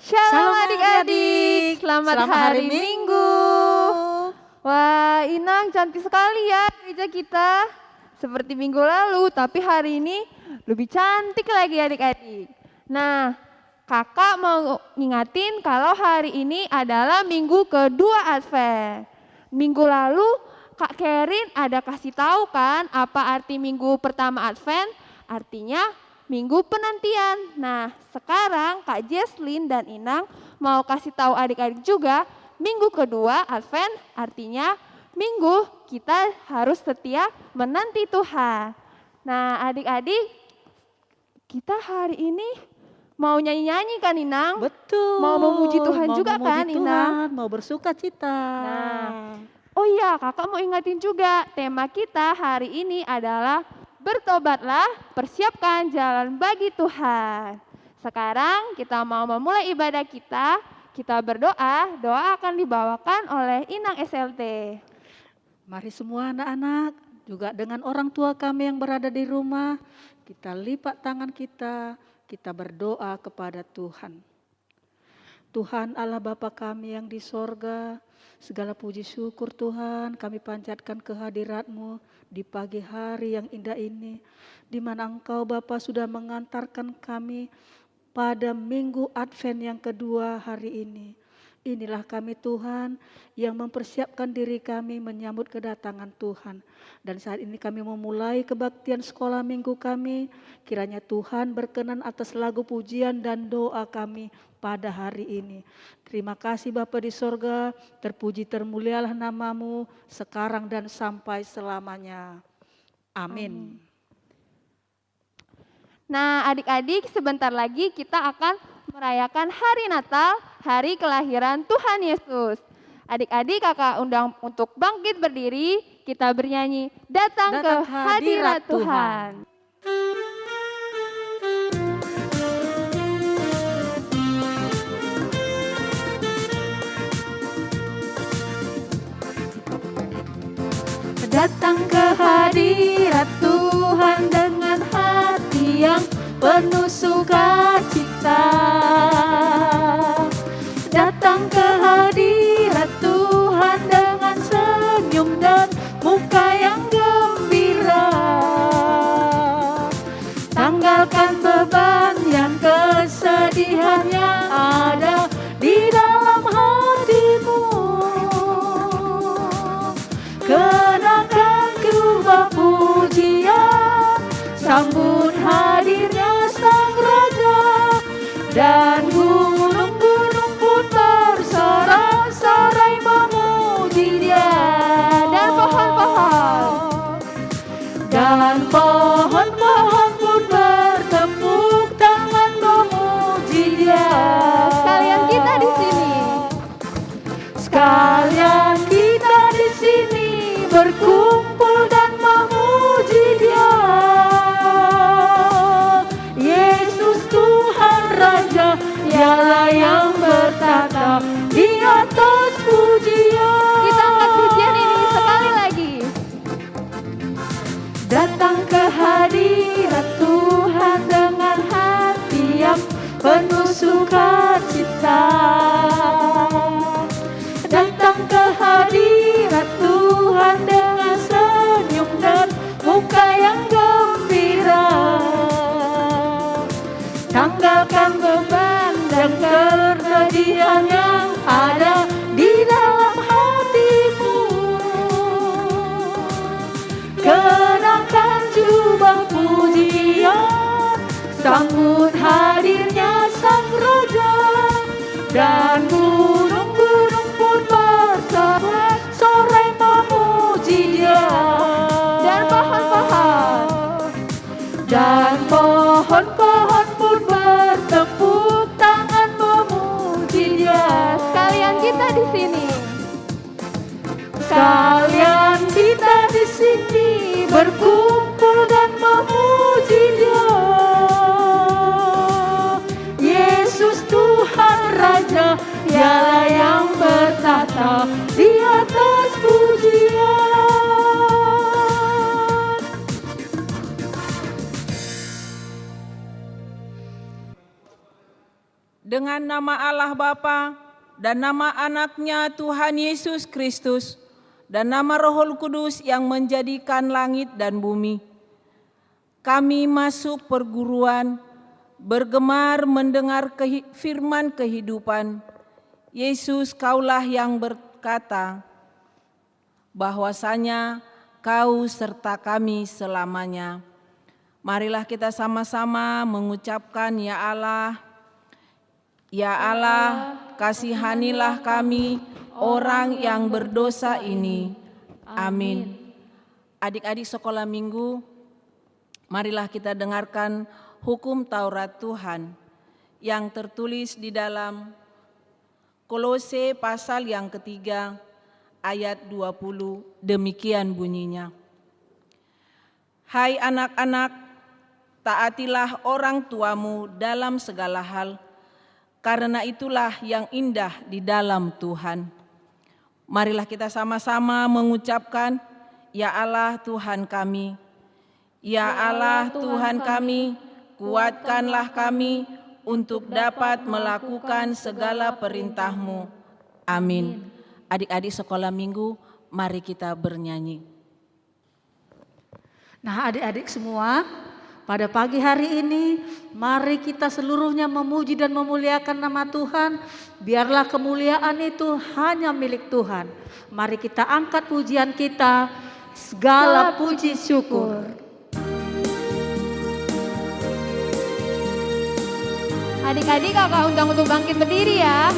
Shalom Shalom adik-adik, adik-adik, selamat selamat hari hari Minggu. Wah, Inang cantik sekali ya gereja kita. Seperti minggu lalu, tapi hari ini lebih cantik lagi adik-adik. Nah, kakak mau ngingatin kalau hari ini adalah minggu kedua Advent. Minggu lalu Kak Kerin ada kasih tahu kan apa arti minggu pertama Advent? Artinya minggu penantian. Nah, sekarang Kak Jesslyn dan Inang mau kasih tahu adik-adik juga minggu kedua Advent artinya minggu kita harus setia menanti Tuhan. Nah, adik-adik, kita hari ini mau nyanyi-nyanyi kan Inang? Betul. Mau memuji Tuhan mau juga memuji kan Tuhan, Inang? mau bersuka cita. Nah, oh iya kakak mau ingatin juga tema kita hari ini adalah bertobatlah, persiapkan jalan bagi Tuhan. Sekarang kita mau memulai ibadah kita berdoa, doa akan dibawakan oleh Inang SLT. Mari semua anak-anak, juga dengan orang tua kami yang berada di rumah, kita lipat tangan kita berdoa kepada Tuhan. Tuhan Allah Bapa kami yang di sorga, segala puji syukur Tuhan kami panjatkan kehadirat-Mu di pagi hari yang indah ini, di mana Engkau Bapa sudah mengantarkan kami pada minggu Advent yang kedua hari ini. Inilah kami Tuhan yang mempersiapkan diri kami menyambut kedatangan Tuhan. Dan saat ini kami memulai kebaktian sekolah minggu kami. Kiranya Tuhan berkenan atas lagu pujian dan doa kami pada hari ini. Terima kasih Bapa di sorga, terpuji termulialah nama-Mu sekarang dan sampai selamanya. Amin. Nah adik-adik sebentar lagi kita akan merayakan hari Natal, hari kelahiran Tuhan Yesus. Adik-adik kakak undang untuk bangkit berdiri, kita bernyanyi datang ke hadirat Tuhan. Datang ke hadirat Tuhan dengan hati yang penuh sukacita. Datang ke hadirat Tuhan dengan senyum dan muka yang gembira. Tanggalkan beban yang kesedihan yang ada di dalam hatimu. Kenakan jubah pujian, sambut hadirnya Sang Raja, dan gunung-gunung pun bersorak-sorai memuji Dia. Dan pohon-pohon pun bertepuk tangan memuji Dia. Sekalian kita di sini. Sekalian kita di sini berkumpul dan memuji Dia. Yesus Tuhan Raja, Dialah yang bertata di atas pujian. Kita angkat pujian ini sekali lagi. Datang ke hadirat Tuhan dengan hati yang penuh sukacita. Datang ke hadirat Tuhan dengan senyum dan muka yang gembira. Tanggalkan beban dan kesedihan yang ada di dalam hatimu. Kenakan jubah pujian, sambut hadirnya Sang Raja, dan gunung-gunung pun bersorak-sorai memuji Dia. Dan pohon-pohon pun bertepuk tangan memuji Dia. Sekalian kita di sini. Sekalian kita di sini berkumpul dan memuji Dia. Yesus Tuhan Raja, Dialah yang bertata di atas pujian. dengan nama Allah Bapa dan nama anaknya Tuhan Yesus Kristus dan nama Roh Kudus yang menjadikan langit dan bumi. Kami masuk perguruan, bergemar mendengar firman kehidupan. Yesus, Kaulah yang berkata bahwasanya Kau serta kami selamanya. Marilah kita sama-sama mengucapkan, Ya Allah, kasihanilah kami orang yang berdosa ini. Amin. Adik-adik sekolah minggu, marilah kita dengarkan hukum Taurat Tuhan yang tertulis di dalam Kolose pasal yang ketiga ayat 20, demikian bunyinya. Hai anak-anak, taatilah orang tuamu dalam segala hal, karena itulah yang indah di dalam Tuhan. Marilah kita sama-sama mengucapkan, Ya Allah Tuhan kami. Ya Allah Tuhan kami, kuatkanlah kami untuk dapat melakukan segala perintah-Mu. Amin. Adik-adik sekolah minggu, mari kita bernyanyi. Nah, adik-adik semua, pada pagi hari ini mari kita seluruhnya memuji dan memuliakan nama Tuhan. Biarlah kemuliaan itu hanya milik Tuhan. Mari kita angkat pujian kita, segala puji syukur. Adik-adik kakak undang untuk bangkit berdiri ya.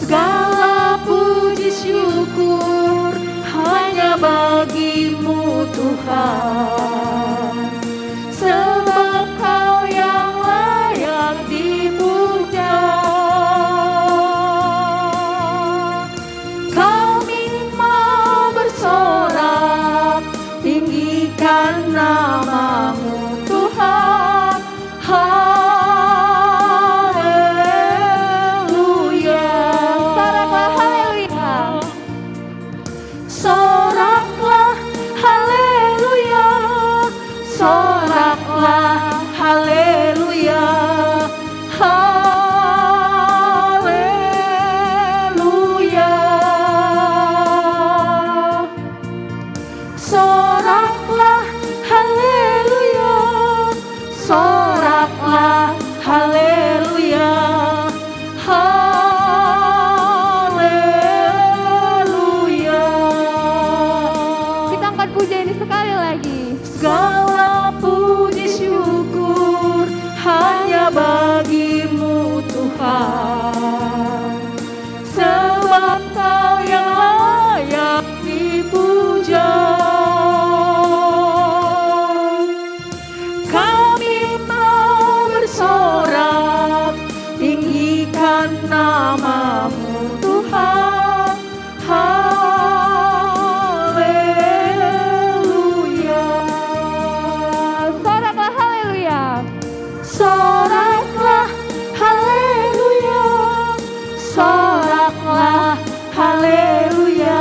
Segala puji syukur hanya bagi-Mu Tuhan, sebab Kau yang layak dipuja. Kami mau bersorak, tinggikan nama-Mu Tuhan. Soraklah haleluya, soraklah haleluya, haleluya. Soraklah haleluya, soraklah haleluya, Puja ini sekali lagi. Segala puji syukur hanya bagi-Mu Tuhan, sebab Kau yang layak dipuja. Kami mau bersorak, tinggikan nama-Mu Tuhan. Soraklah haleluya, soraklah haleluya,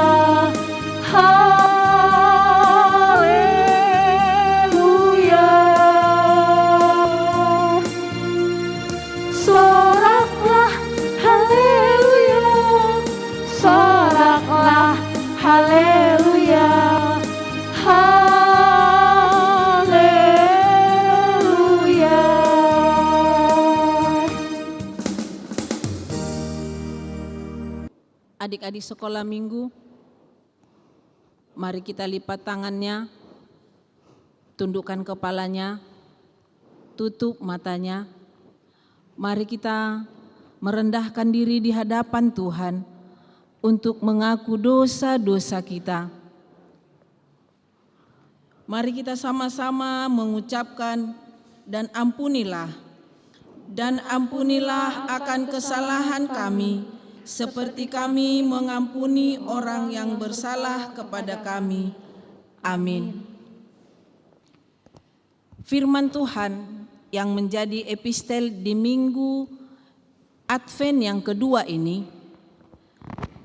haleluya. Soraklah haleluya, soraklah haleluya, Adik-adik sekolah minggu, mari kita lipat tangannya, tundukkan kepalanya, tutup matanya. Mari kita merendahkan diri di hadapan Tuhan untuk mengaku dosa-dosa kita. Mari kita sama-sama mengucapkan, dan ampunilah akan kesalahan kami, seperti kami mengampuni orang yang bersalah kepada kami. Amin. Firman Tuhan yang menjadi epistel di minggu Advent yang kedua ini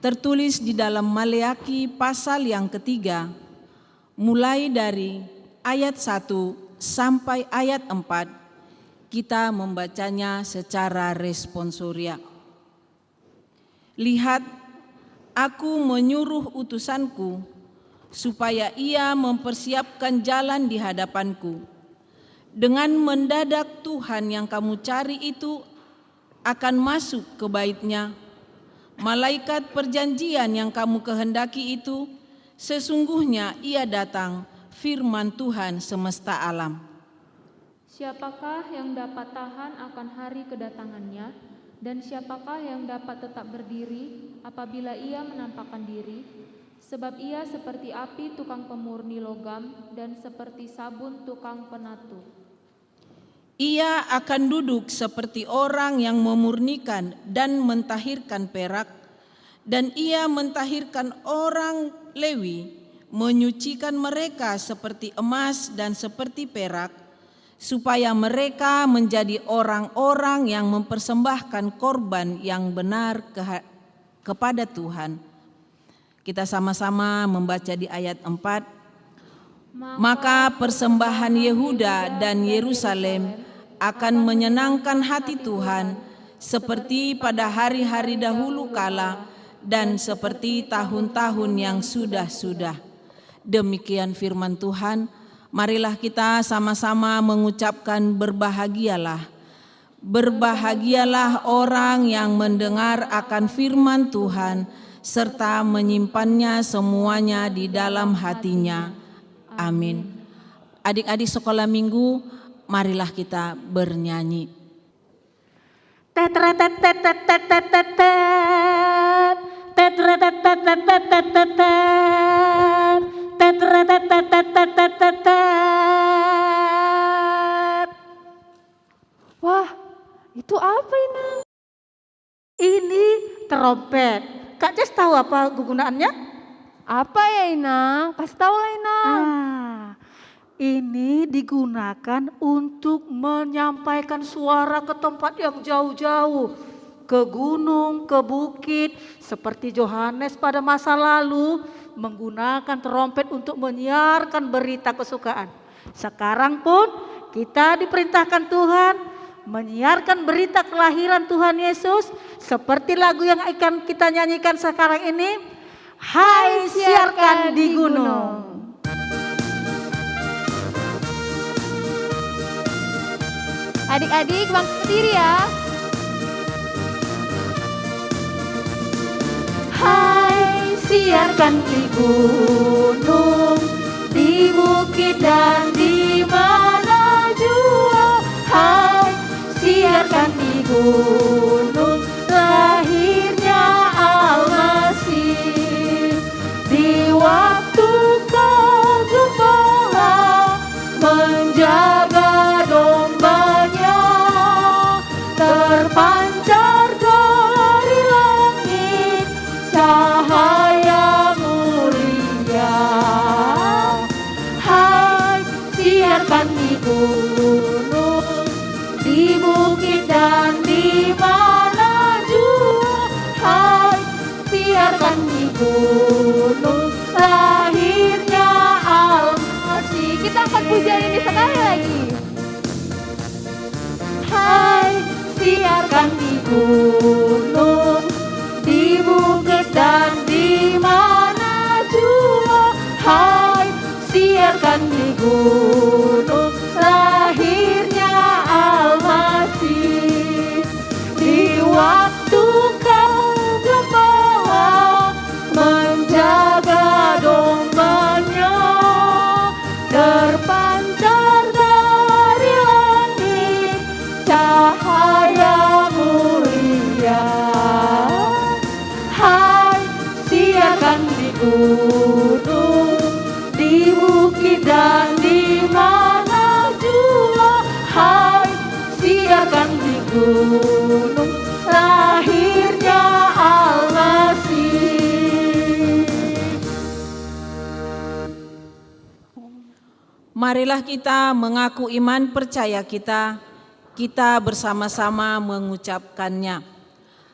tertulis di dalam Maleakhi pasal yang ketiga, mulai dari ayat 1 sampai ayat 4, kita membacanya secara responsoria. Lihat, aku menyuruh utusanku supaya ia mempersiapkan jalan di hadapanku. Dengan mendadak Tuhan yang kamu cari itu akan masuk ke bait-Nya. Malaikat perjanjian yang kamu kehendaki itu, sesungguhnya ia datang, firman Tuhan semesta alam. Siapakah yang dapat tahan akan hari kedatangannya, dan siapakah yang dapat tetap berdiri apabila ia menampakkan diri? Sebab ia seperti api tukang pemurni logam dan seperti sabun tukang penatu. Ia akan duduk seperti orang yang memurnikan dan mentahirkan perak, dan ia mentahirkan orang Lewi, menyucikan mereka seperti emas dan seperti perak, supaya mereka menjadi orang-orang yang mempersembahkan korban yang benar kepada Tuhan. Kita sama-sama membaca di ayat 4. Maka persembahan Yehuda dan Yerusalem akan menyenangkan hati Tuhan seperti pada hari-hari dahulu kala dan seperti tahun-tahun yang sudah-sudah. Demikian firman Tuhan. Marilah kita sama-sama mengucapkan berbahagialah. Berbahagialah orang yang mendengar akan firman Tuhan serta menyimpannya semuanya di dalam hatinya. Amin. Adik-adik sekolah minggu, marilah kita bernyanyi. Wah, itu apa ini? Ini trompet. Kak Ces tahu apa kegunaannya? Apa ya Inang? Kasih tahu lah Inang. Ini digunakan untuk menyampaikan suara ke tempat yang jauh-jauh, ke gunung, ke bukit, seperti Yohanes pada masa lalu menggunakan trompet untuk menyiarkan berita kesukaan. Sekarang pun kita diperintahkan Tuhan menyiarkan berita kelahiran Tuhan Yesus seperti lagu yang akan kita nyanyikan sekarang ini. Hai, siarkan di gunung. Adik-adik bangkit berdiri ya. Hai, siarkan di gunung, di bukit dan di mana jua. Hai, siarkan di gunung, lahirnya Al-Masih. Di waktu kau gembala menjaga dombanya, terpancar dari langit cahaya mulia. Hai, siarkan di gunung, di bukit dan di mana jua. Hai, siarkan di gunung, lahirnya Al-Masih. Kita akan puja ini sekali lagi. Hai, siarkan di gunung, di bukit dan di mana jua. Hai, siarkan di gunung, lahirnya Al-Masih. Di waktu kau gembala menjaga dombanya, terpancar dari langit cahaya mulia. Hai, siarkan di gunung, di bukit dan di mana jua. Hai, siarkan di gunung, lahirnya Al-Masih. Marilah kita mengaku iman percaya kita bersama-sama mengucapkannya.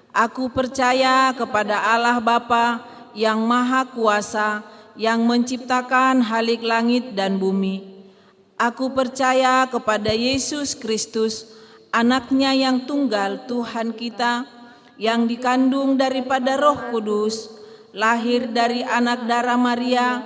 Aku percaya kepada Allah Bapa yang Maha Kuasa, yang menciptakan halik langit dan bumi. Aku percaya kepada Yesus Kristus, Anaknya yang tunggal Tuhan kita, yang dikandung daripada Roh Kudus, lahir dari anak darah Maria,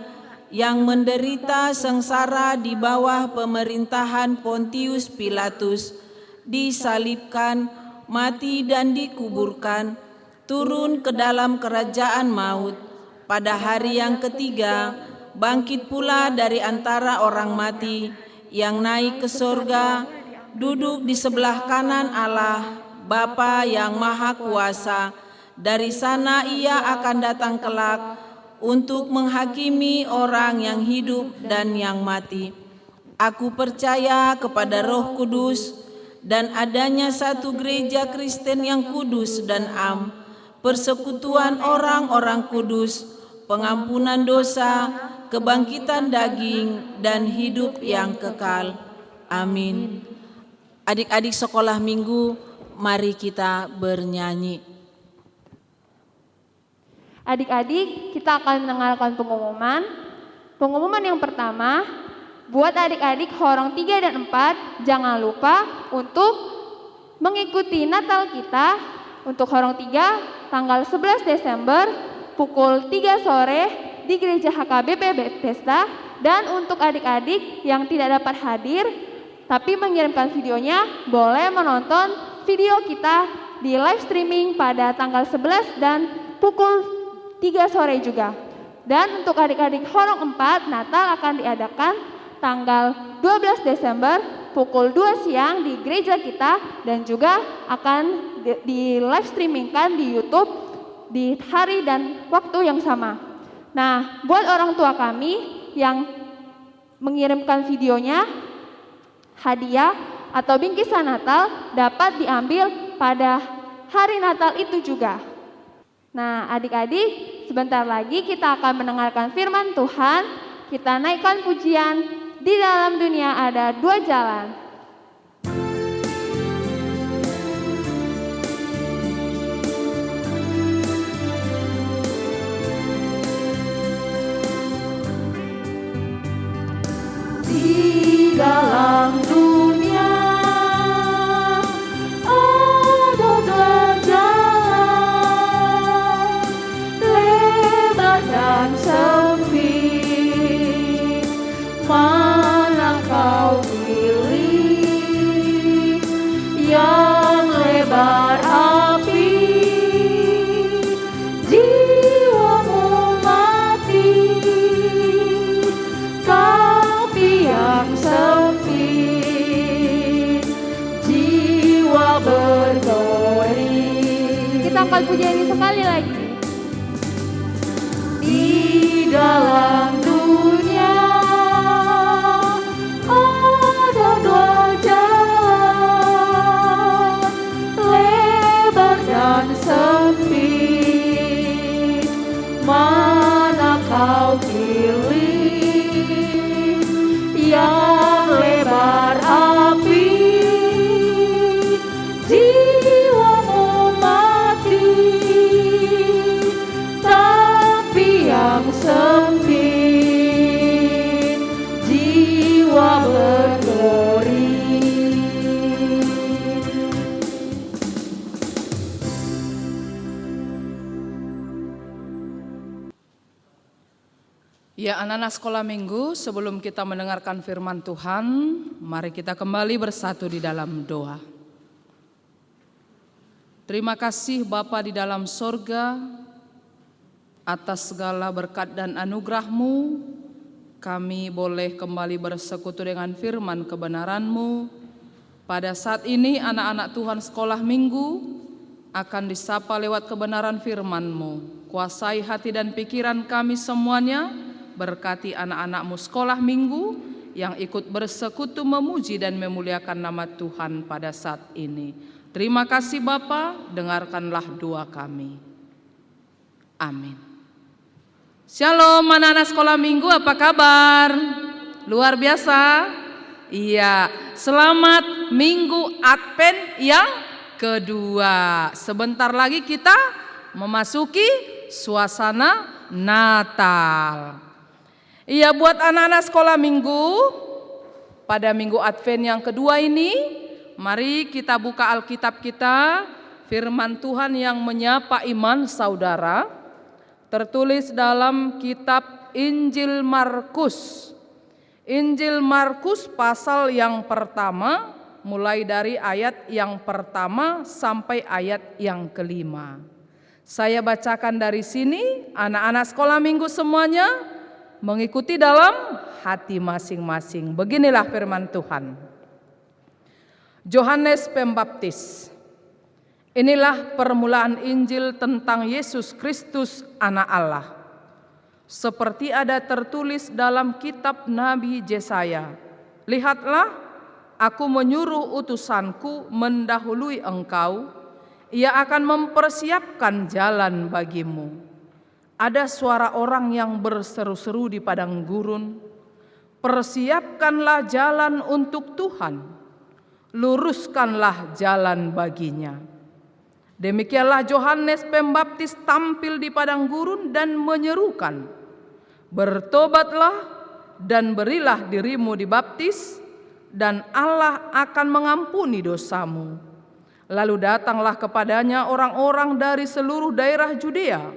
yang menderita sengsara di bawah pemerintahan Pontius Pilatus, disalibkan, mati dan dikuburkan, turun ke dalam kerajaan maut, pada hari yang ketiga bangkit pula dari antara orang mati, yang naik ke sorga, duduk di sebelah kanan Allah, Bapa yang Maha Kuasa. Dari sana Ia akan datang kelak untuk menghakimi orang yang hidup dan yang mati. Aku percaya kepada Roh Kudus dan adanya satu gereja Kristen yang kudus dan am, persekutuan orang-orang kudus, pengampunan dosa, kebangkitan daging, dan hidup yang kekal. Amin. Adik-adik sekolah minggu, mari kita bernyanyi. Adik-adik, kita akan mendengarkan pengumuman. Pengumuman yang pertama, buat adik-adik horong 3 dan 4, jangan lupa untuk mengikuti Natal kita. Untuk horong 3, tanggal 11 Desember, pukul 3 sore di Gereja HKBP Bethesda. Dan untuk adik-adik yang tidak dapat hadir, tapi mengirimkan videonya, boleh menonton video kita di live streaming pada tanggal 11 dan pukul 3 sore juga. Dan untuk adik-adik horong 4, Natal akan diadakan tanggal 12 Desember pukul 2 siang di gereja kita, dan juga akan di live streamingkan di YouTube di hari dan waktu yang sama. Nah, buat orang tua kami yang mengirimkan videonya, hadiah atau bingkisan Natal dapat diambil pada hari Natal itu juga. Nah, adik-adik, sebentar lagi kita akan mendengarkan firman Tuhan. Kita naikkan pujian, di dalam dunia ada 2 jalan. Di dalam dunia ada 2 jalan, lebar dan sempit. Mana kau pilih? Yang lebar api, jiwamu mati. Tapi yang sempit, jiwa berdori. Kita akan puji ini sekali lagi. Di dalam dunia ada 2 jalan, lebar dan sempit. Mana kau pilih? Yang lebar api, jiwamu mati. Tapi yang sempit, jiwa berdori. Ya, anak-anak sekolah minggu, sebelum kita mendengarkan firman Tuhan, mari kita kembali bersatu di dalam doa. Terima kasih Bapa di dalam sorga, atas segala berkat dan anugerah-Mu, kami boleh kembali bersekutu dengan firman kebenaran-Mu. Pada saat ini anak-anak Tuhan sekolah minggu akan disapa lewat kebenaran firman-Mu. Kuasai hati dan pikiran kami semuanya, berkati anak-anak-Mu sekolah minggu yang ikut bersekutu memuji dan memuliakan nama Tuhan pada saat ini. Terima kasih Bapa, dengarkanlah doa kami. Amin. Shalom anak-anak sekolah minggu, apa kabar? Luar biasa? Iya, selamat Minggu Advent yang kedua. Sebentar lagi kita memasuki suasana Natal. Iya, buat anak-anak sekolah minggu, pada minggu Advent yang kedua ini, mari kita buka Alkitab kita, firman Tuhan yang menyapa iman saudara, tertulis dalam kitab Injil Markus. Injil Markus pasal yang pertama, mulai dari ayat yang pertama sampai ayat yang kelima. Saya bacakan dari sini, anak-anak sekolah minggu semuanya mengikuti dalam hati masing-masing. Beginilah firman Tuhan. Yohanes Pembaptis. Inilah permulaan Injil tentang Yesus Kristus anak Allah. Seperti ada tertulis dalam kitab Nabi Yesaya. Lihatlah, aku menyuruh utusanku mendahului engkau. Ia akan mempersiapkan jalan bagimu. Ada suara orang yang berseru-seru di padang gurun, persiapkanlah jalan untuk Tuhan, luruskanlah jalan baginya. Demikianlah Yohanes Pembaptis tampil di padang gurun dan menyerukan, bertobatlah dan berilah dirimu dibaptis, dan Allah akan mengampuni dosamu. Lalu datanglah kepadanya orang-orang dari seluruh daerah Judea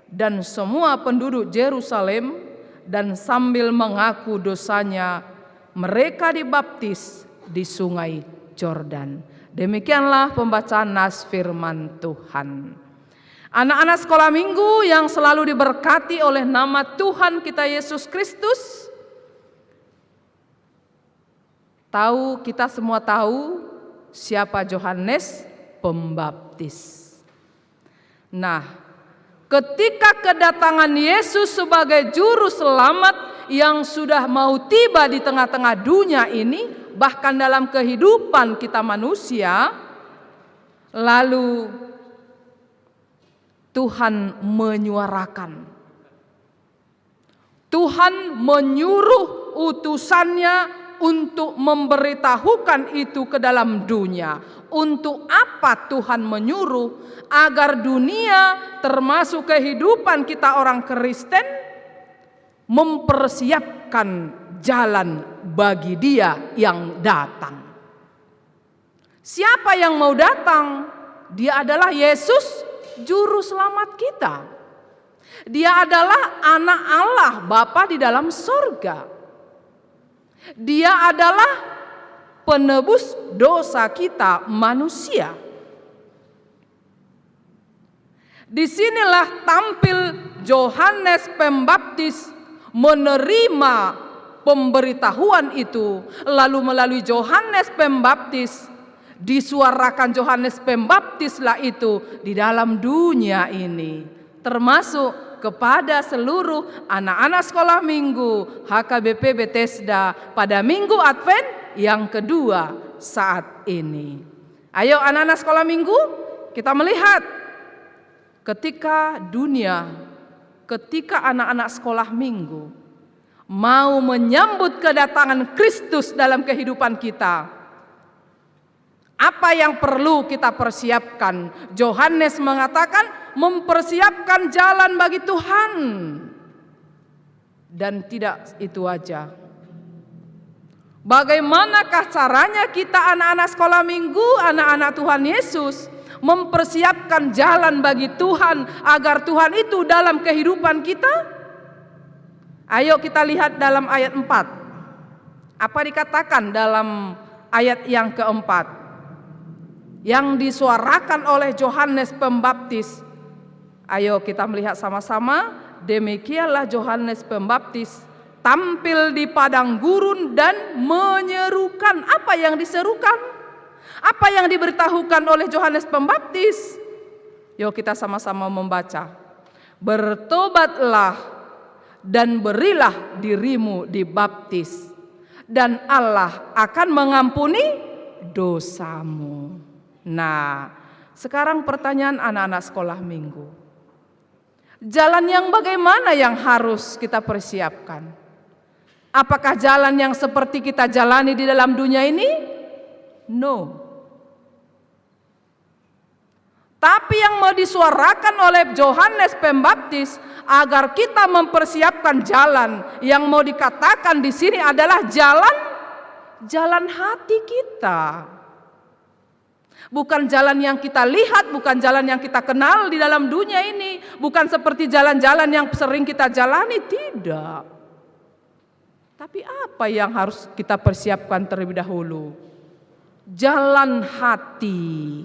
dan semua penduduk Yerusalem, dan sambil mengaku dosanya mereka dibaptis di sungai Yordan. Demikianlah pembacaan nas firman Tuhan. Anak-anak sekolah minggu yang selalu diberkati oleh nama Tuhan kita Yesus Kristus, kita semua tahu siapa Yohanes Pembaptis. Nah, ketika kedatangan Yesus sebagai juru selamat yang sudah mau tiba di tengah-tengah dunia ini, bahkan dalam kehidupan kita manusia, lalu Tuhan menyuarakan. Tuhan menyuruh utusannya untuk memberitahukan itu ke dalam dunia. Untuk apa Tuhan menyuruh? Agar dunia, termasuk kehidupan kita orang Kristen, mempersiapkan jalan bagi Dia yang datang. Siapa yang mau datang? Dia adalah Yesus, juru selamat kita. Dia adalah anak Allah, Bapa di dalam sorga. Dia adalah penebus dosa kita manusia. Disinilah tampil Yohanes Pembaptis menerima pemberitahuan itu. Lalu melalui Yohanes Pembaptis disuarakan Yohanes Pembaptislah itu di dalam dunia ini, termasuk kepada seluruh anak-anak sekolah minggu HKBP Bethesda pada minggu Advent yang kedua saat ini. Ayo anak-anak sekolah minggu, kita melihat ketika dunia, ketika anak-anak sekolah minggu mau menyambut kedatangan Kristus dalam kehidupan kita, apa yang perlu kita persiapkan? Yohanes mengatakan mempersiapkan jalan bagi Tuhan. Dan tidak itu aja. Bagaimanakah caranya kita anak-anak sekolah minggu, anak-anak Tuhan Yesus, mempersiapkan jalan bagi Tuhan agar Tuhan itu dalam kehidupan kita? Ayo kita lihat dalam ayat 4. Apa dikatakan dalam ayat yang keempat? Yang disuarakan oleh Yohanes Pembaptis. Ayo kita melihat sama-sama. Demikianlah Yohanes Pembaptis tampil di padang gurun dan menyerukan. Apa yang diserukan? Apa yang diberitahukan oleh Yohanes Pembaptis? Yuk kita sama-sama membaca. Bertobatlah dan berilah dirimu dibaptis, dan Allah akan mengampuni dosamu. Nah, sekarang pertanyaan anak-anak sekolah minggu. Jalan yang bagaimana yang harus kita persiapkan? Apakah jalan yang seperti kita jalani di dalam dunia ini? No. Tapi yang mau disuarakan oleh Yohanes Pembaptis agar kita mempersiapkan jalan, yang mau dikatakan di sini adalah jalan hati kita. Bukan jalan yang kita lihat, bukan jalan yang kita kenal di dalam dunia ini, bukan seperti jalan-jalan yang sering kita jalani, tidak. Tapi apa yang harus kita persiapkan terlebih dahulu? Jalan hati.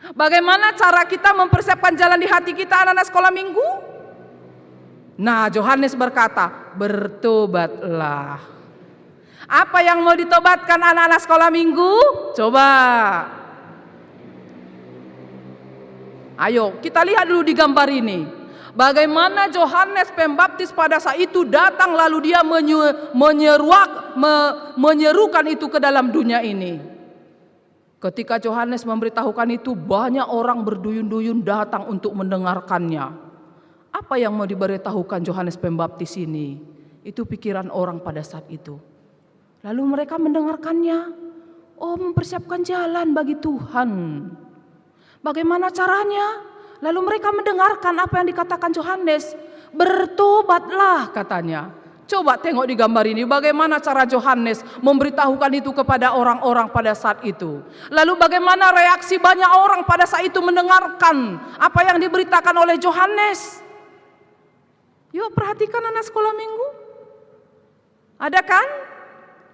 Bagaimana cara kita mempersiapkan jalan di hati kita, anak-anak sekolah minggu? Nah, Yohanes berkata, bertobatlah. Apa yang mau ditobatkan anak-anak sekolah minggu? Coba. Ayo, kita lihat dulu di gambar ini. Bagaimana Yohanes Pembaptis pada saat itu datang lalu dia menyerukan itu ke dalam dunia ini. Ketika Yohanes memberitahukan itu, banyak orang berduyun-duyun datang untuk mendengarkannya. Apa yang mau diberitahukan Yohanes Pembaptis ini? Itu pikiran orang pada saat itu. Lalu mereka mendengarkannya. Oh, mempersiapkan jalan bagi Tuhan. Bagaimana caranya? Lalu mereka mendengarkan apa yang dikatakan Yohanes. Bertobatlah katanya. Coba tengok di gambar ini bagaimana cara Yohanes memberitahukan itu kepada orang-orang pada saat itu. Lalu bagaimana reaksi banyak orang pada saat itu mendengarkan apa yang diberitakan oleh Yohanes. Yuk perhatikan anak sekolah minggu. Ada kan?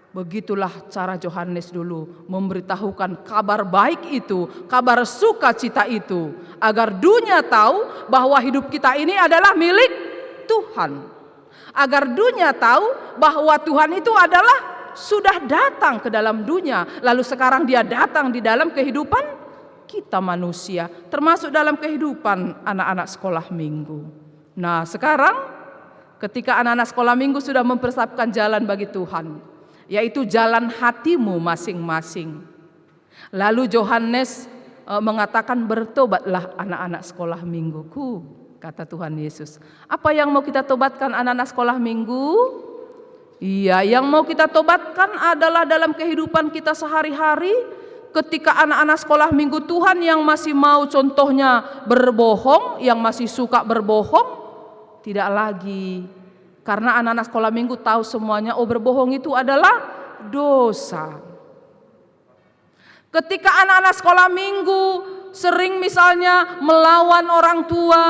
Begitulah cara Yohanes dulu memberitahukan kabar baik itu, kabar sukacita itu, agar dunia tahu bahwa hidup kita ini adalah milik Tuhan. Agar dunia tahu bahwa Tuhan itu adalah sudah datang ke dalam dunia, lalu sekarang dia datang di dalam kehidupan kita manusia, termasuk dalam kehidupan anak-anak sekolah minggu. Nah, sekarang ketika anak-anak sekolah minggu sudah mempersiapkan jalan bagi Tuhan, yaitu jalan hatimu masing-masing. Lalu Yohanes mengatakan, bertobatlah anak-anak sekolah mingguku, kata Tuhan Yesus. Apa yang mau kita tobatkan anak-anak sekolah minggu? Iya, yang mau kita tobatkan adalah dalam kehidupan kita sehari-hari. Ketika anak-anak sekolah minggu Tuhan yang masih mau contohnya berbohong, yang masih suka berbohong, tidak lagi. Karena anak-anak sekolah minggu tahu semuanya, oh berbohong itu adalah dosa. Ketika anak-anak sekolah minggu sering misalnya melawan orang tua,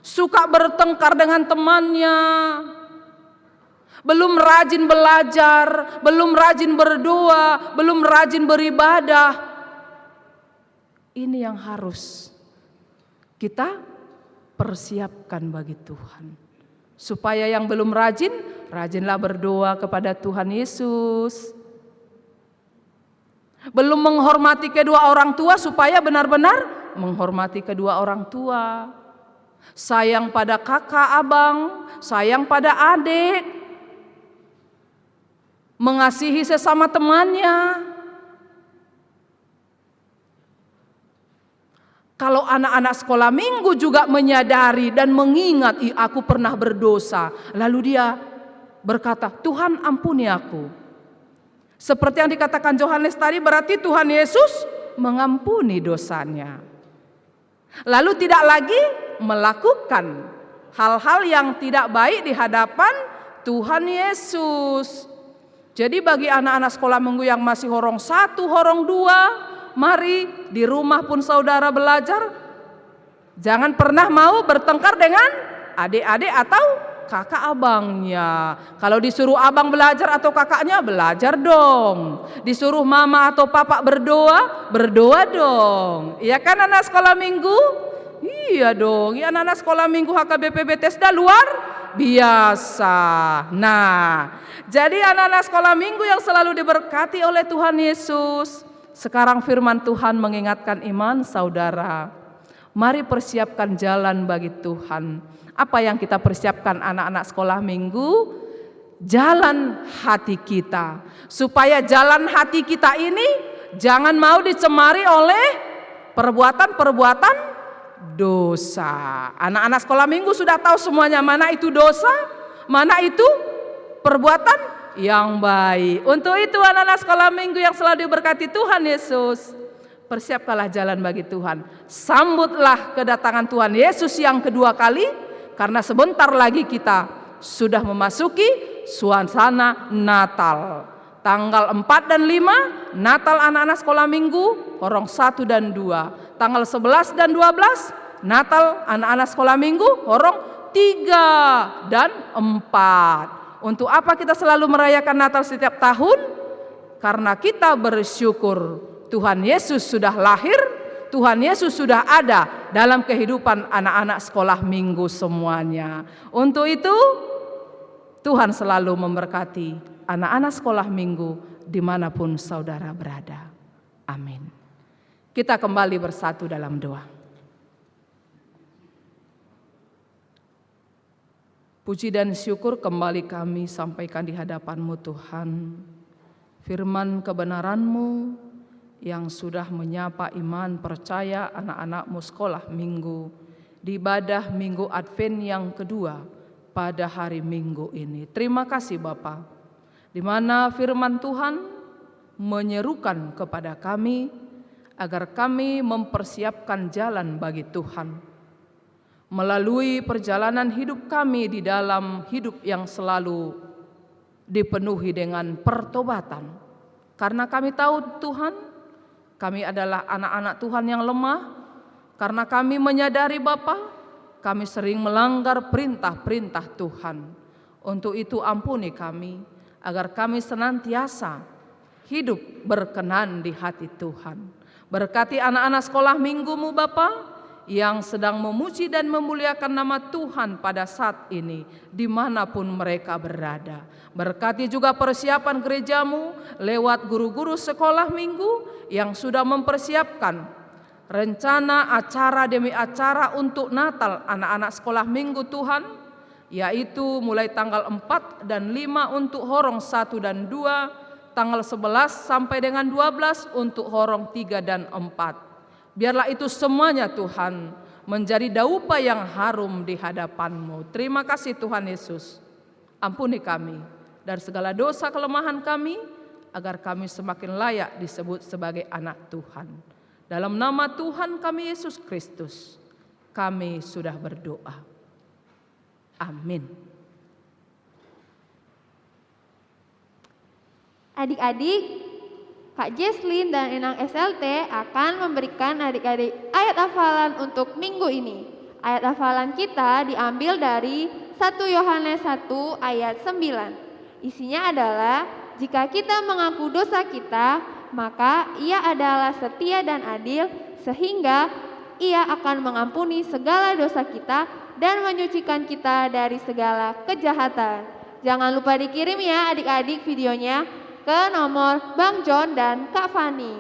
suka bertengkar dengan temannya, belum rajin belajar, belum rajin berdoa, belum rajin beribadah. Ini yang harus kita persiapkan bagi Tuhan. Supaya yang belum rajin, rajinlah berdoa kepada Tuhan Yesus. Belum menghormati kedua orang tua, supaya benar-benar menghormati kedua orang tua. Sayang pada kakak abang, sayang pada adik. Mengasihi sesama temannya. Kalau anak-anak sekolah minggu juga menyadari dan mengingat, aku pernah berdosa. Lalu dia berkata, Tuhan ampuni aku. Seperti yang dikatakan Yohanes tadi, berarti Tuhan Yesus mengampuni dosanya. Lalu tidak lagi melakukan hal-hal yang tidak baik di hadapan Tuhan Yesus. Jadi bagi anak-anak sekolah minggu yang masih horong 1, horong 2, mari di rumah pun saudara belajar. Jangan pernah mau bertengkar dengan adik-adik atau kakak abangnya. Kalau disuruh abang belajar atau kakaknya, belajar dong. Disuruh mama atau papa berdoa, berdoa dong. Iya kan anak sekolah minggu? Iya dong. Ya anak-anak sekolah minggu HKBP Bethesda luar biasa. Nah, jadi anak-anak sekolah minggu yang selalu diberkati oleh Tuhan Yesus. Sekarang firman Tuhan mengingatkan iman saudara. Mari persiapkan jalan bagi Tuhan. Apa yang kita persiapkan anak-anak sekolah minggu? Jalan hati kita. Supaya jalan hati kita ini jangan mau dicemari oleh perbuatan-perbuatan dosa. Anak-anak sekolah minggu sudah tahu semuanya, mana itu dosa, mana itu perbuatan yang baik. Untuk itu anak-anak sekolah minggu yang selalu diberkati Tuhan Yesus, persiapkanlah jalan bagi Tuhan. Sambutlah kedatangan Tuhan Yesus yang kedua kali, karena sebentar lagi kita sudah memasuki suasana Natal. Tanggal 4 dan 5 Natal anak-anak sekolah minggu horong 1 dan 2. Tanggal 11 dan 12 Natal anak-anak sekolah minggu horong 3 dan 4. Untuk apa kita selalu merayakan Natal setiap tahun? Karena kita bersyukur Tuhan Yesus sudah lahir, Tuhan Yesus sudah ada dalam kehidupan anak-anak sekolah minggu semuanya. Untuk itu Tuhan selalu memberkati anak-anak sekolah minggu dimanapun saudara berada. Amin. Kita kembali bersatu dalam doa. Puji dan syukur kembali kami sampaikan di hadapan-Mu Tuhan. Firman kebenaran-Mu yang sudah menyapa iman percaya anak-anak-Mu sekolah minggu di ibadah Minggu Advent yang kedua pada hari Minggu ini. Terima kasih Bapa, di mana firman Tuhan menyerukan kepada kami agar kami mempersiapkan jalan bagi Tuhan. Melalui perjalanan hidup kami di dalam hidup yang selalu dipenuhi dengan pertobatan. Karena kami tahu Tuhan, kami adalah anak-anak Tuhan yang lemah. Karena kami menyadari Bapa, kami sering melanggar perintah-perintah Tuhan. Untuk itu ampuni kami, agar kami senantiasa hidup berkenan di hati Tuhan. Berkati anak-anak sekolah minggu-Mu Bapa, yang sedang memuji dan memuliakan nama Tuhan pada saat ini, dimanapun mereka berada. Berkati juga persiapan gereja-Mu lewat guru-guru sekolah minggu yang sudah mempersiapkan rencana acara demi acara untuk Natal anak-anak sekolah minggu Tuhan, yaitu mulai tanggal 4 dan 5 untuk horong 1 dan 2, tanggal 11 sampai dengan 12 untuk horong 3 dan 4. Biarlah itu semuanya Tuhan menjadi daupa yang harum di hadapan-Mu. Terima kasih Tuhan Yesus. Ampuni kami dari segala dosa kelemahan kami, agar kami semakin layak disebut sebagai anak Tuhan. Dalam nama Tuhan kami Yesus Kristus, kami sudah berdoa. Amin. Adik-adik, Kak Jesslyn dan Enang SLT akan memberikan adik-adik ayat hafalan untuk minggu ini. Ayat hafalan kita diambil dari 1 Yohanes 1 ayat 9. Isinya adalah, jika kita mengaku dosa kita, maka Ia adalah setia dan adil, sehingga Ia akan mengampuni segala dosa kita dan menyucikan kita dari segala kejahatan. Jangan lupa dikirim ya adik-adik videonya ke nomor Bang John dan Kak Fani.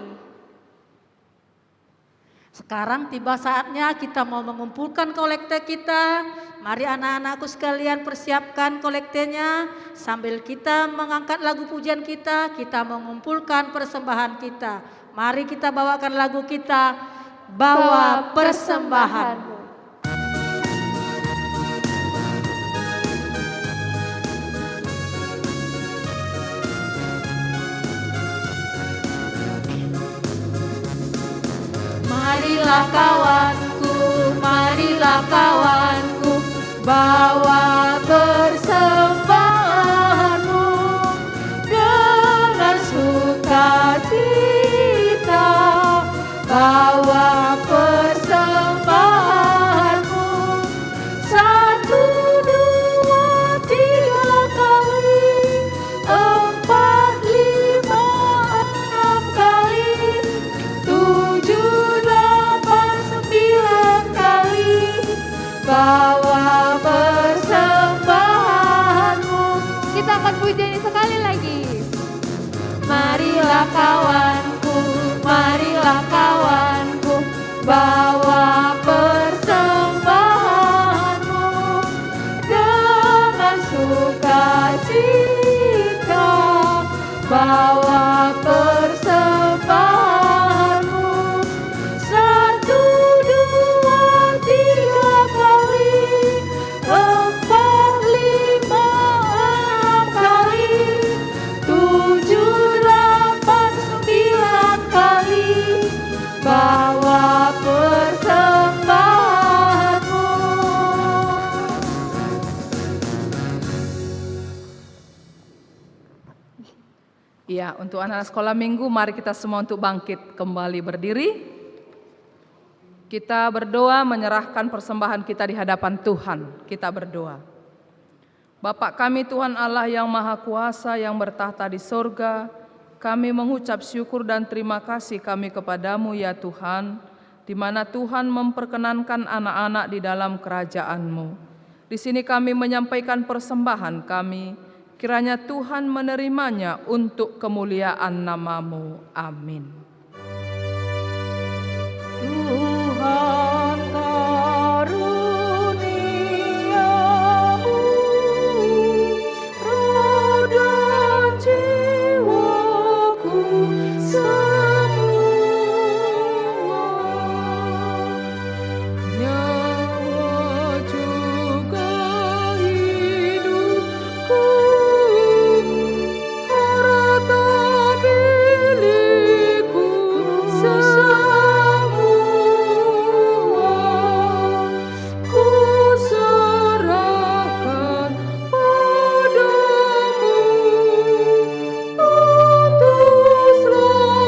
Sekarang tiba saatnya kita mau mengumpulkan kolekte kita. Mari anak-anakku sekalian persiapkan kolektenya. Sambil kita mengangkat lagu pujian kita mengumpulkan persembahan kita. Mari kita bawakan lagu kita, Bawa Persembahan. Marilah kawanku, bawa persembahanmu dengan sukacita. Bawa persembahanmu 1, 2, 3 kali, 4, 5, 6 kali, 7, 8, 9 kali. Bawa persembahanmu. Kita akan pujian sekali lagi. Marilah kawanku, bawa persembahanmu dengan sukacita. Bawa persembahanmu 1, 2, 3 kali, 4, 5, 6 kali, 7, 8, 9 kali. Ya, untuk anak-anak sekolah minggu, mari kita semua untuk bangkit kembali berdiri. Kita berdoa menyerahkan persembahan kita di hadapan Tuhan. Kita berdoa. Bapa kami Tuhan Allah yang Maha Kuasa yang bertahta di sorga, kami mengucap syukur dan terima kasih kami kepadamu ya Tuhan, di mana Tuhan memperkenankan anak-anak di dalam kerajaan-Mu. Di sini kami menyampaikan persembahan kami, kiranya Tuhan menerimanya untuk kemuliaan nama-Mu. Amin. Tuhan karuniamu roh dan jiwaku semua, nyawa juga hidupku, harta milikku semua, ku serahkan padamu untuk selama-lamanya.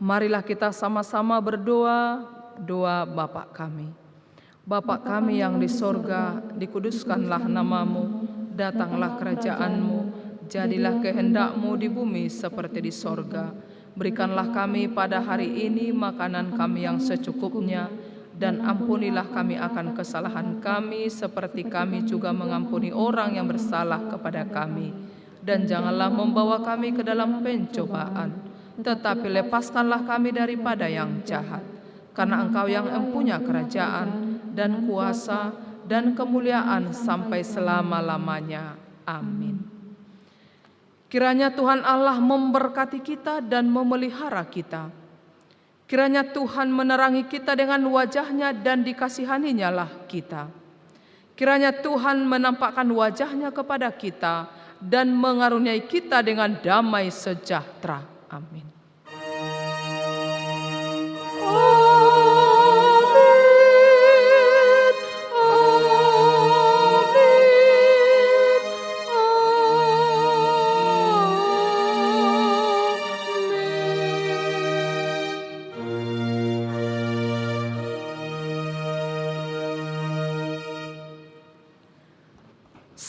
Marilah kita sama-sama berdoa, doa Bapa kami. Bapa kami yang di sorga, dikuduskanlah namamu, datanglah kerajaan-Mu, jadilah kehendak-Mu di bumi seperti di sorga. Berikanlah kami pada hari ini makanan kami yang secukupnya, dan ampunilah kami akan kesalahan kami, seperti kami juga mengampuni orang yang bersalah kepada kami. Dan janganlah membawa kami ke dalam pencobaan, tetapi lepaskanlah kami daripada yang jahat. Karena Engkau yang mempunyai kerajaan dan kuasa dan kemuliaan sampai selama-lamanya. Amin. Kiranya Tuhan Allah memberkati kita dan memelihara kita. Kiranya Tuhan menerangi kita dengan wajah-Nya dan dikasihaninya lah kita. Kiranya Tuhan menampakkan wajah-Nya kepada kita dan mengaruniai kita dengan damai sejahtera. Amin.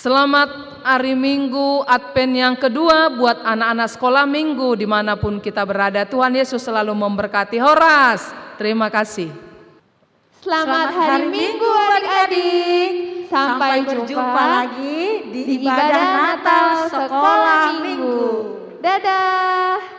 Selamat hari Minggu Advent yang kedua buat anak-anak sekolah minggu dimanapun kita berada. Tuhan Yesus selalu memberkati. Horas, terima kasih. Selamat hari Minggu adik-adik. Sampai berjumpa lagi di ibadah Natal sekolah minggu. Dadah.